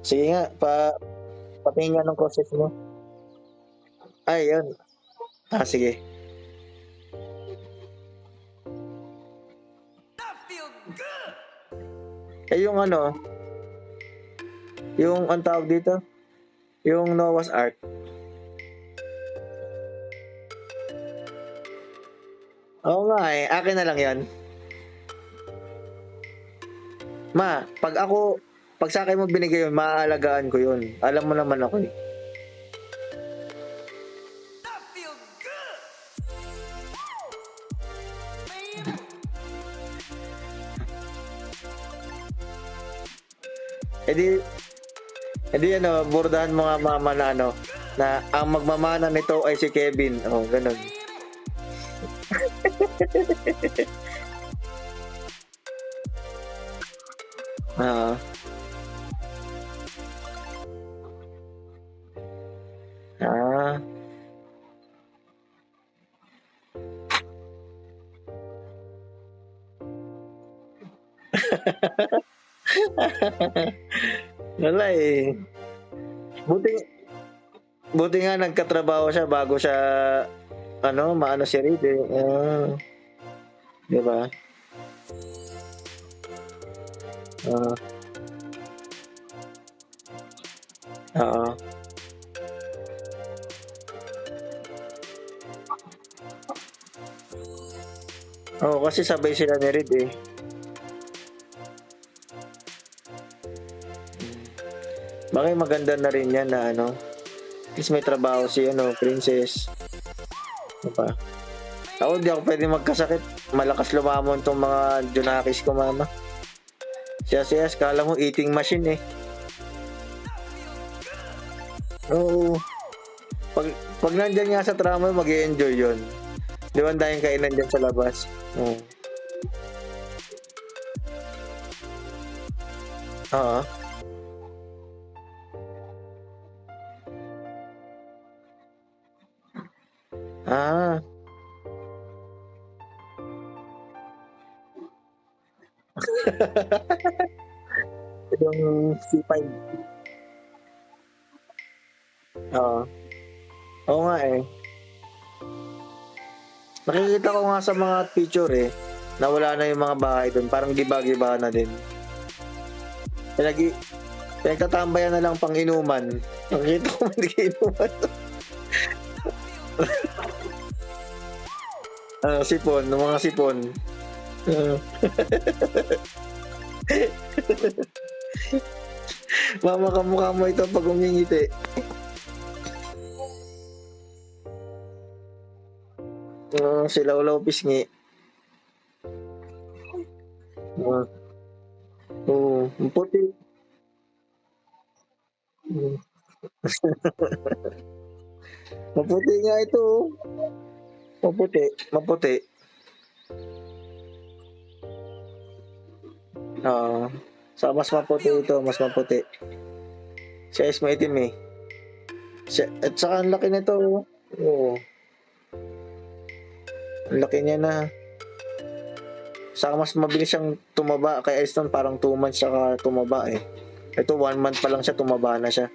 Sige nga, patingin nga ng process mo. Ay, yun. Sige. Yung ano, yung ang tawag dito, yung Noah's Ark. Oo nga eh, akin na lang yan. Pag sa akin mo binigay yun, maaalagaan ko yun. Alam mo naman ako eh. Edi ano, burdahan mo nga mama na ano, na ang magmamana nito ay si Kevin. Oh, ganun. Ah. Ah. Wala eh. Buti buti nga nagkatrabaho siya bago siya ano, maano si Reed eh. 'Di ba? Oo. Oo. Oo, kasi sabay sila ni Reed eh. Bagay maganda na rin yan na ano, at least may trabaho si ano, Princess. Ano pa? Ako di ako pwede magkasakit. Malakas lumamon tong mga Junakis ko, mama. Si As, kala mo eating machine eh. Oo. Pag nandyan nga sa trama, mag-i-enjoy yun. Di ba ang daming kainan dyan sa labas? Oo. Oo. Ah. Yung C5. Oo. Oo nga eh. Nakikita ko nga sa mga picture eh, na wala na yung mga bahay doon. Parang giba-giba na din. Pinagtatambayan na lang pang inuman. Nakikita ko hindi inuman. Sipon, ng mga sipon. Mama, kamukha mo ito pag umingiti. Si Lawlaw Pisngi. Oo, ang puti. Maputi nga ito. Oh. Maputi. Oo. Mas maputi ito, mas maputi. Siya is maitim eh. At saka ang laki nito. Oo. Ang laki niya na. Saka mas mabilis siyang tumaba. Kay Aiston parang 2 months saka tumaba eh. Ito 1 month pa lang siya, tumaba na siya.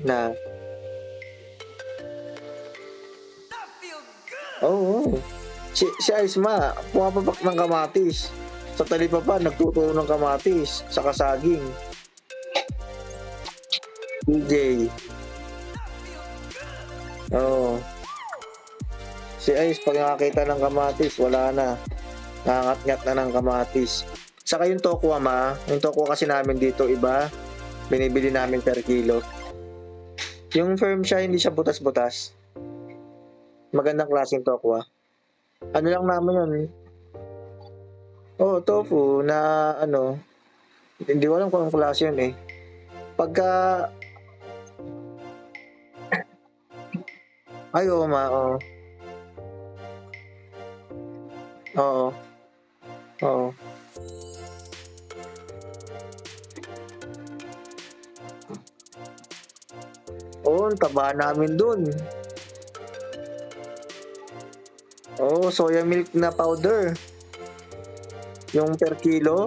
Na. Oo. Si Aisma, pumapapak ng kamatis. Sa talipapa, nagtuturo ng kamatis. Sa kasaging. DJ. Oo. Si Ice, pag nakakita ng kamatis, wala na. Nangangat-ngat na ng kamatis. Saka yung tokwa yung tokwa kasi namin dito, iba. Binibili namin per kilo. Yung firm siya, hindi siya butas-butas. Magandang klaseng tokwa. Ano lang naman yun? Tofu na ano, hindi ko alam kung anong klase yun eh. Pagka... Ay, oo ma, oo. Oo. Oo. Oo, taba namin dun. Oo, soya milk na powder. Yung per kilo.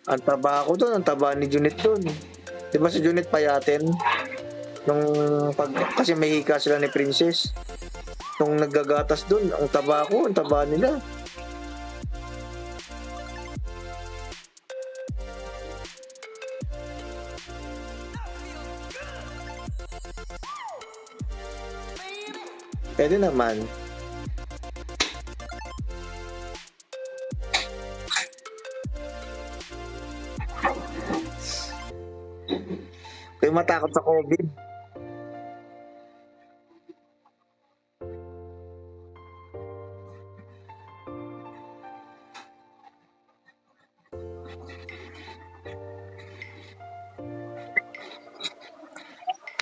Ang taba ko doon, ang taba ni Junit doon. Di ba si Junit payatin? Nung kasi may hika sila ni Princess. Nung naggagatas doon, ang taba ko, ang taba nila. Pwede naman. Kaya matakot sa COVID.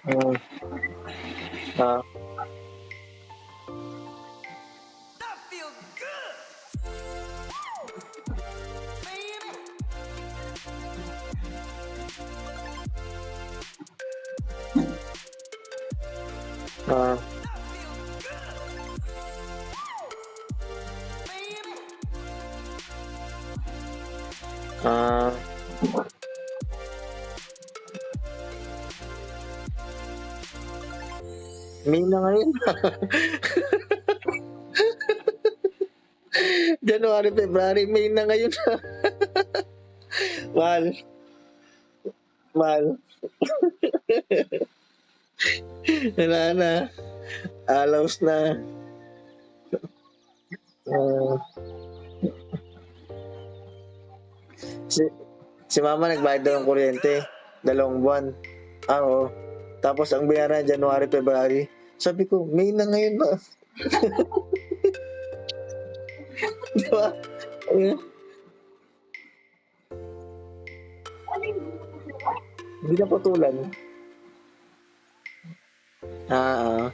Hmm. Ah. Ah. Ah. May na ngayon. January, February, May na ngayon. Mahal. Mahal. Wala na. Alaws na. Si, si mama nagbayad daw ng kuryente. 2 buwan. Ah, oo. Tapos ang bayaran January, February. Sabi ko, May na ngayon ma. Di ba? Hindi na putulan. Ah.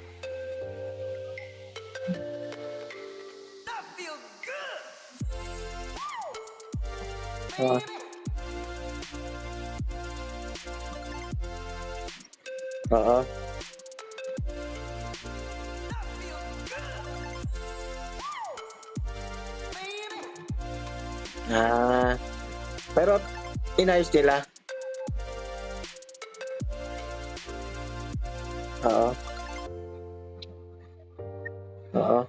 Ah. Oo. Ah. Pero inayos nila. Oo. Oo.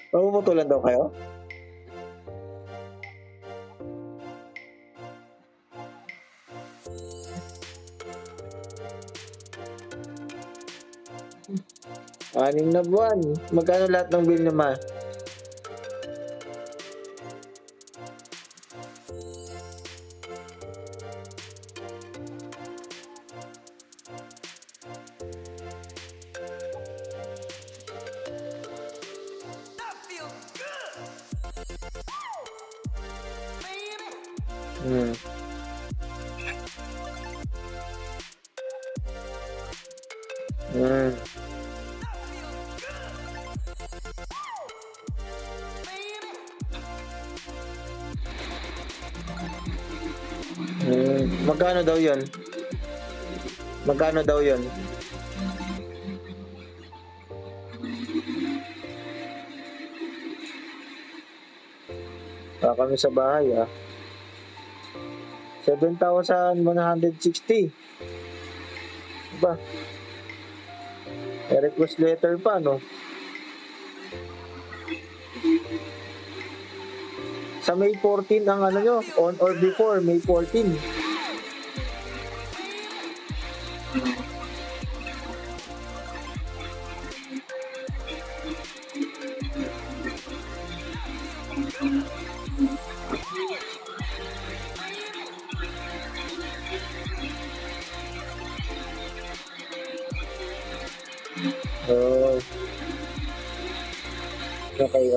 Mapuputulan daw kayo? Anim na buwan. Magkano lahat ng bill naman? Hmm. Hmm. Magkano daw yun? Magkano daw yun? Kami sa bahay 7,160. Diba? May request letter pa, no? Sa May 14 ang ano nyo, on or before May 14. Oh. Okay.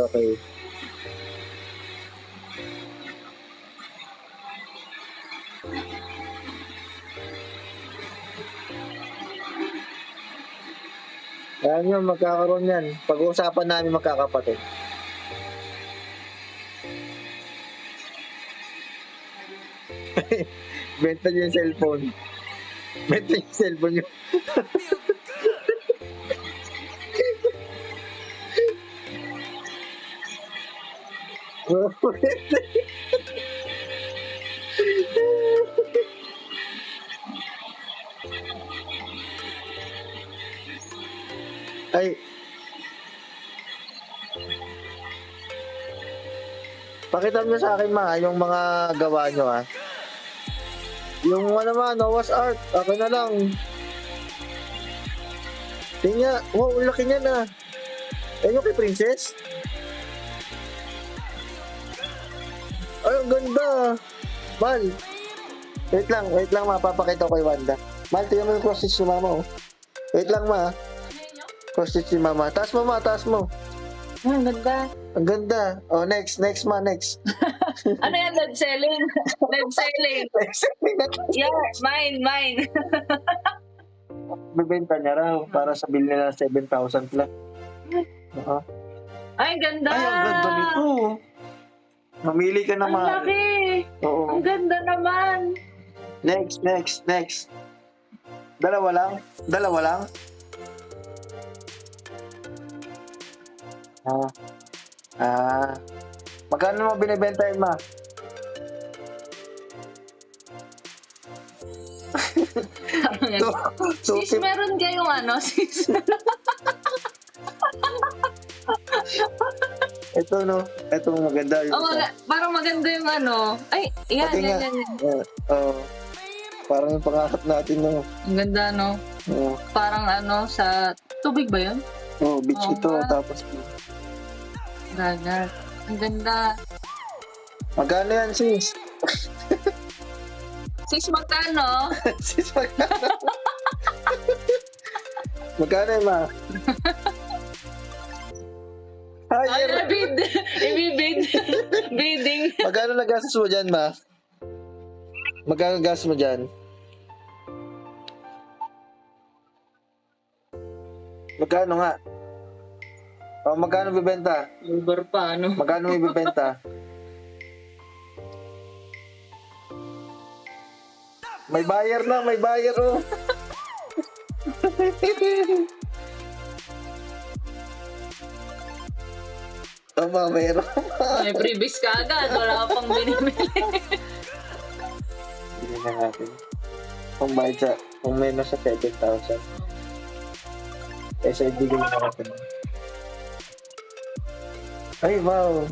Yan yun, magkakaroon yan. Pag-uusapan namin magkakapatid. Benta niyo yung cellphone. Benta niyo yung cellphone niyo. Ay, pakita niyo sa akin ma, yung mga gawa niyo ha. Yung ano naman, Noah's Ark, akin na lang. Tingnan, wow, ang laki niya na. Ayun yung kay Princess. Ay, ang ganda. Mal, wait lang, mapapakita ko kay Wanda. Mal, tingnan mo yung cross stitch ni mama, oh. Wait lang, ma. Cross stitch ni mama. Taas mo, ma, taas mo. Ang ganda. Ang ganda. Oh, next, ma, next. Ano yan? Live selling? Live selling. Yeah, mine. Bibenta niya raw para sa bill nila 7,000 plus. Oo. Ay, ganda. Ay, ang ganda nito. Mamili ka Ang naman. laki. Oo. Ang ganda naman. Next. Dalawa lang. Magkano mo binibenta yun, ma? Sis, meron kayong ano, sis? Ito, no? Ito maganda yung Parang maganda yung ano. Ay, yan. Parang yung pangarap natin, no? Ang ganda, no? Parang ano, sa tubig ba yun? Beach Oo ito, nga. tapos Dagat. Ang ganda. magkano yan, sis? Sis, magkano? Sis, magkano? Magkano yun, ma? Ay, ibibid. Bidding. Magkano nagastos mo dyan, ma? Magkano gas mo dyan? Magkano nga? O, magkano bibenta? Uber pa, ano? Magkano may bibenta? May buyer na, oh. Tama, meron. May previous ka agad. Wala ka pang binibili. Hindi na natin. Kung bayad sa, kung may nasa 7,000. Kaysa ibigay na natin. Ay, wow.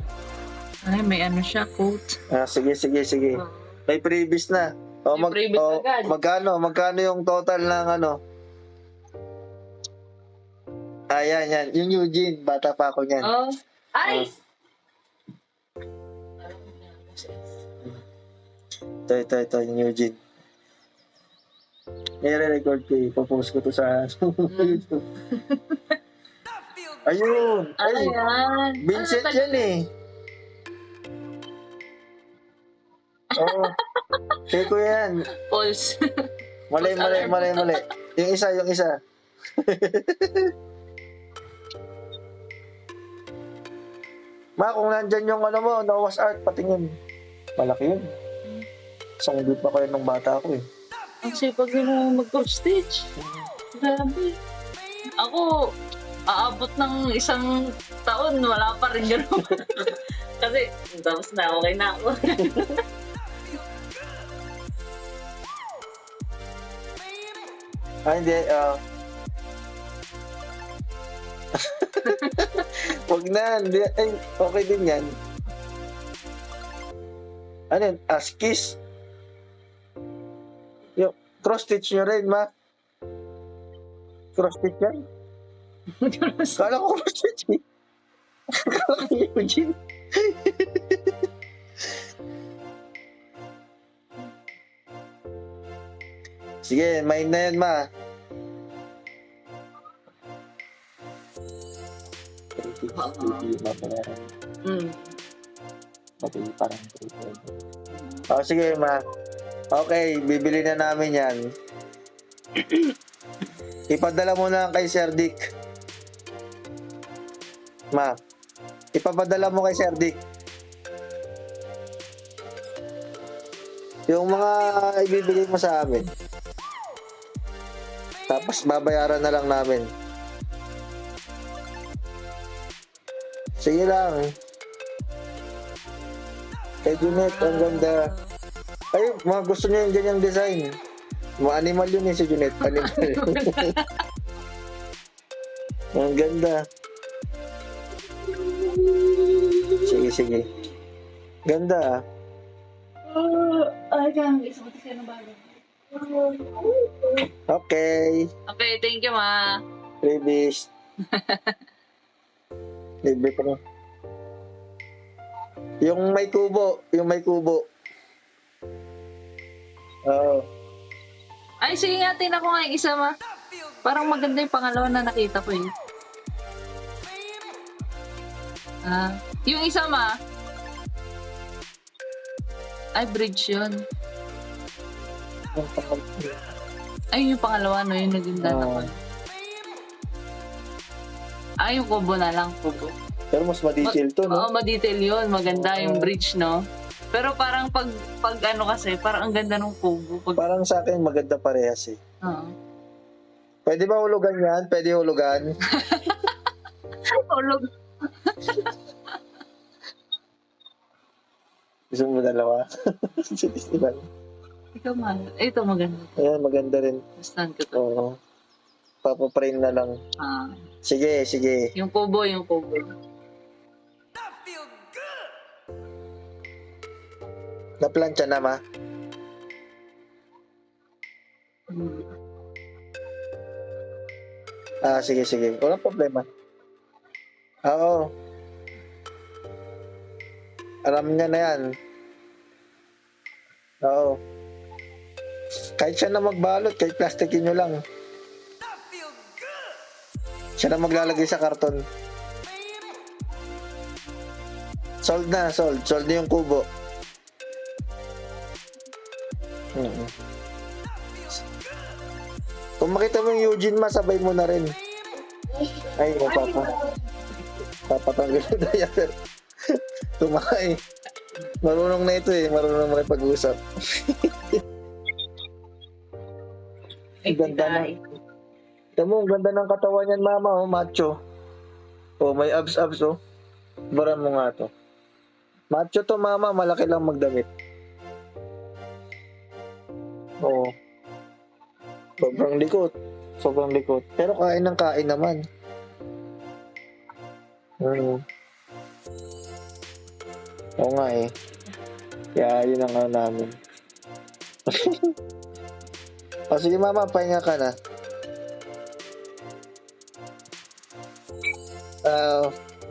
Ay, may ano siya, quote. Sige. May previous na. May previous agad. Magkano yung total ng ano? Yan. Yung Eugene, bata pa ako niyan. Oh. Ay! Ito, yung Eugene. Nire-record ko, ipopost ko to sa YouTube. Ayun! Ano Ay, yan? Vincent Ano, yan eh. Oo. Kaya ko yan. Pulse. Mali. Yung isa. Ma, kung nandyan yung ano mo, Noah's Ark, patingin. Malaki yun. Isang group pa kayo nung bata ako eh. Ang sipag nila mag-stitch. Grabe. Ako, aabot ng isang taon, wala pa rin gano'n. Kasi, tapos na, okay na ako. Hindi. Wag na. Hindi. Ay, okay din yan. Ano yun? Kiss. Yung cross-stitch nyo rin, ma. Cross-stitch yan? Kala ko cross-stitch eh. Kala ko Eugene. Sige, main na yan, ma. Sige, ma. Okay, bibili na namin yan. Ipadala mo na kay Sir Dick. Ma, ipapadala mo kay Sir Dick. Yung mga ibibigay mo sa amin. Tapos babayaran na lang namin. Sige lang. Kay Junet, ang ganda. Ay, mga gusto niya yung ganyang design. Mga animal yun si Junet. Animal. Ang ganda. Sige. Ganda Ay, kang isa ko kasi ng bago. Okay. Okay, thank you, ma. Freebies. Libre pa na. Yung may kubo. Oo. Ay, sige nga, tingnan ko nga yung isa, ma. Parang maganda yung pangalawa na nakita ko, eh. Yung isa, ma. Ay, bridge yun. Ay, yung pangalawa, no? Yung naging dana ko. Ay, yung kubo na lang, kubo. Pero mas ma-detail to, no? Oo, ma-detail yun. Maganda yung bridge, no? Pero parang pag ano kasi, parang ang ganda ng kubo. Parang sa akin maganda parehas eh. Oo. Pwede ba hulugan yan? Pwede hulugan? Ulog. Gusto mo dalawa? Sige. Ikaw, ma. Ito, maganda. Ayan, maganda rin. Gustuhan ko to. Oo. Papaprame na lang. Sige. Yung kubo. Naplantya na, ma? Sige. Walang problema. Oo. Alam niya na yan. Oo. Kahit siya na magbalot, kahit plastikin nyo lang. Siya na maglalagay sa karton. Sold na yung kubo. Kung makita mo yung Eugene, masabay mo na rin. Ay, papatanggal na diaper. Tumakay. Marunong na ito eh. Marunong makipag-usap. Ang ganda na. Tignan mo, ang ganda ng katawan niyan, mama. Oh, macho. Oh, may abs, oh. Baran mo nga to. Macho to, mama. Malaki lang magdamit. Oo. Sobrang likot. Pero kain ng kain naman. Oo nga eh. Kaya yun ang ano namin. Sige mama, pahinga ka na.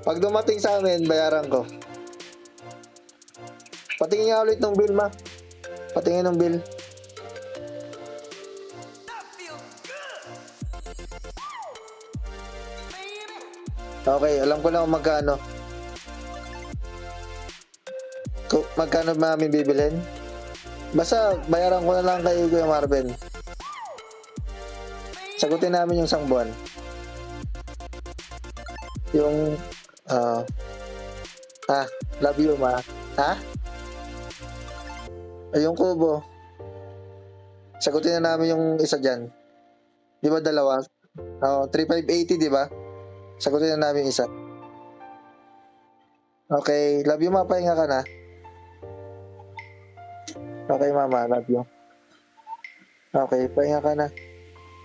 Pag dumating sa amin, bayaran ko. Patingin nga ulit ng bill, ma. Patingin ng bill. Okay, alam ko na kung magkano. Magkano namin bibilhin? Basta bayaran ko na lang kay Kuya Marvin. Sagutin namin yung isang buwan. Yung love you, ma. Yung kubo. Sagutin na namin yung isa dyan. Di ba dalawa? 3,580, di ba? Sagutin na namin isa. Okay, love you, ma. Pahinga ka na. Okay, mama, love you. Okay, pahinga ka na.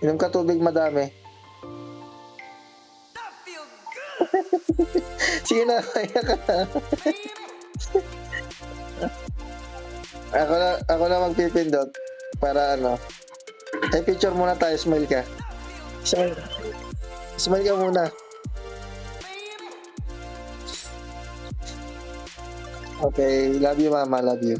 Inom ka tubig madami. Sige na, pahinga ka na. Ako na magpipindot para ano. Picture muna tayo, smile ka. Smile ka muna. Okay, love you, mama, love you.